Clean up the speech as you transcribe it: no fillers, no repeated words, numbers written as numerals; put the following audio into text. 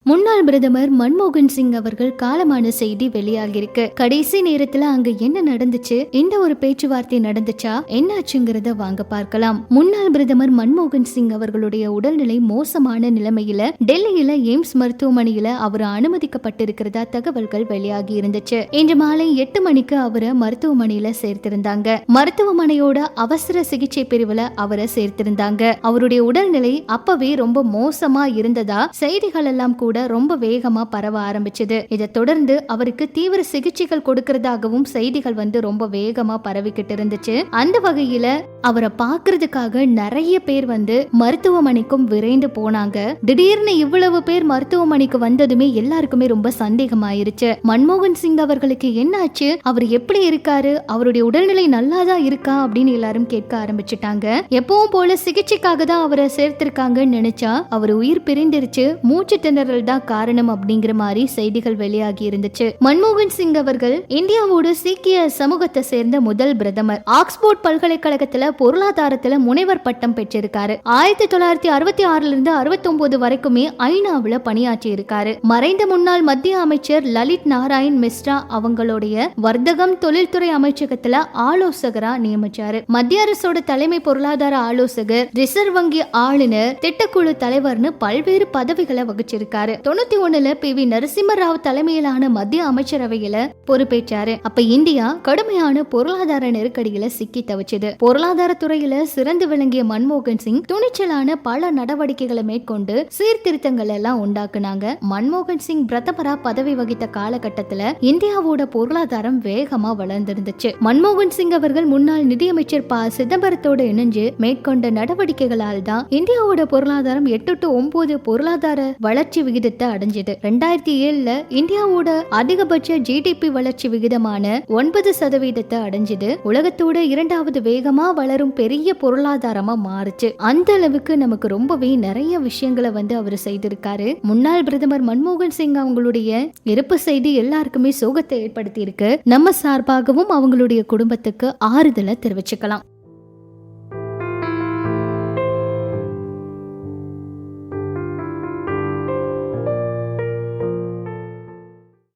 முன்னாள் பிரதமர் மன்மோகன் சிங் அவர்கள் காலமான செய்தி வெளியாகிருக்கு. கடைசி நேரத்துல அங்க என்ன நடந்துச்சு, இந்த ஒரு பேச்சுவார்த்தை நடந்துச்சா, என்னாச்சுங்கிறத வாங்க பார்க்கலாம். முன்னாள் பிரதமர் மன்மோகன் சிங் அவர்களுடைய உடல்நிலை மோசமான நிலைமையில டெல்லியில எய்ம்ஸ் மருத்துவமனையில அவர் அனுமதிக்கப்பட்டிருக்கிறதா தகவல்கள் வெளியாகி இருந்துச்சு. இன்று மாலை 8 மணிக்கு அவரை மருத்துவமனையில சேர்த்திருந்தாங்க. மருத்துவமனையோட அவசர சிகிச்சை பிரிவுல அவரை சேர்த்திருந்தாங்க. அவருடைய உடல்நிலை அப்பவே ரொம்ப மோசமா இருந்ததா செய்திகள் எல்லாம் கூட ரொம்ப வேகமா பரவ ஆரம்பிச்சது. இதை தொடர்ந்து அவருக்கு தீவிர சிகிச்சைகள் கொடுக்கறதாகவும் செய்திகள் ரொம்ப வேகமா பரவிக்கிட்டு இருந்துச்சு. அந்த வகையில அவரை பாக்குறதுக்காக நிறைய பேர் மருத்துவமனைக்கும் விரைந்து போனாங்க. திடீர்னு இவ்வளவு பேர் மருத்துவமனைக்கு வந்ததுமே எல்லாருக்குமே ரொம்ப சந்தேகமாயிருச்சு. மன்மோகன் சிங் அவர்களுக்கு என்ன ஆச்சு, அவர் எப்படி இருக்காரு, அவருடைய உடல்நிலை நல்லாதான் இருக்கா அப்படின்னு எல்லாரும் கேட்க ஆரம்பிச்சுட்டாங்க. எப்பவும் போல சிகிச்சைக்காக தான் அவரை சேர்த்திருக்காங்கன்னு நினைச்சா அவர் உயிர் பிரிந்திருச்சு, மூச்சு திணறல் தான் காரணம் அப்படிங்கிற மாதிரி செய்திகள் வெளியாகி இருந்துச்சு. மன்மோகன் சிங் அவர்கள் இந்தியாவோட சீக்கிய சமூகத்தை சேர்ந்த முதல் பிரதமர். ஆக்ஸ்போர்ட் பல்கலைக்கழகத்துல பொருளாதாரத்துல முனைவர் பட்டம் பெற்றிருக்காரு. 1966 இருந்து 69 வரைக்குமே ஐநாவுல பணியாற்றி இருக்காரு. மறைந்த முன்னாள் மத்திய அமைச்சர் லலித் நாராயண் மிஸ்ரா அவங்களுடைய வர்த்தகம் தொழில்துறை அமைச்சகத்துல ஆலோசகரா நியமிச்சாரு. மத்திய அரசோட தலைமை பொருளாதார ஆலோசகர், ரிசர்வ் வங்கி ஆளுநர், திட்டக்குழு தலைவர்னு பல்வேறு பதவிகளை வகிச்சிருக்காரு. 91ல PV நரசிம்மராவ் தலைமையிலான மத்திய அமைச்சரவையில பொறுப்பேற்றாரு. அப்ப இந்தியா கடுமையான பொருளாதார நெருக்கடியில சிக்கி தவிச்சது. பொருளாதார துறையில சிறந்து விளங்கிய மன்மோகன் சிங் துணிச்சலான பல நடவடிக்கைகளை மேற்கொண்டு சீர்திருத்தங்கள் எல்லாம் உண்டாக்குனாங்க. மன்மோகன் சிங் பிரதமரா பதவி வகித்த காலகட்டத்துல இந்தியாவோட பொருளாதாரம் வேகமா வளர்ந்திருந்துச்சு. மன்மோகன் சிங் அவர்கள் முன்னாள் நிதியமைச்சர் ப. சிதம்பரத்தோடு இணைஞ்சு மேற்கொண்ட நடவடிக்கைகளால் தான் இந்தியாவோட பொருளாதாரம் 8 to 9 பொருளாதார வளர்ச்சி விகிதத்தை அடைஞ்சது. 2007ல இந்தியாவோட அதிகபட்ச GDP வளர்ச்சி விகிதமான 9% அடைஞ்சது. உலகத்தோட 2வது வேகமா வளரும் பெரிய பொருளாதாரமா மாறுச்சு. அந்த அளவுக்கு நமக்கு ரொம்பவே நிறைய விஷயங்களை அவர் செய்திருக்காரு. முன்னாள் பிரதமர் மன்மோகன் சிங் அவங்களுடைய இறப்பு செய்தி எல்லாருக்குமே சோகத்தை ஏற்படுத்தி இருக்கு. நம்ம சார்பாகவும் அவங்களுடைய குடும்பத்துக்கு ஆறுதலை தெரிவிச்சுக்கலாம்.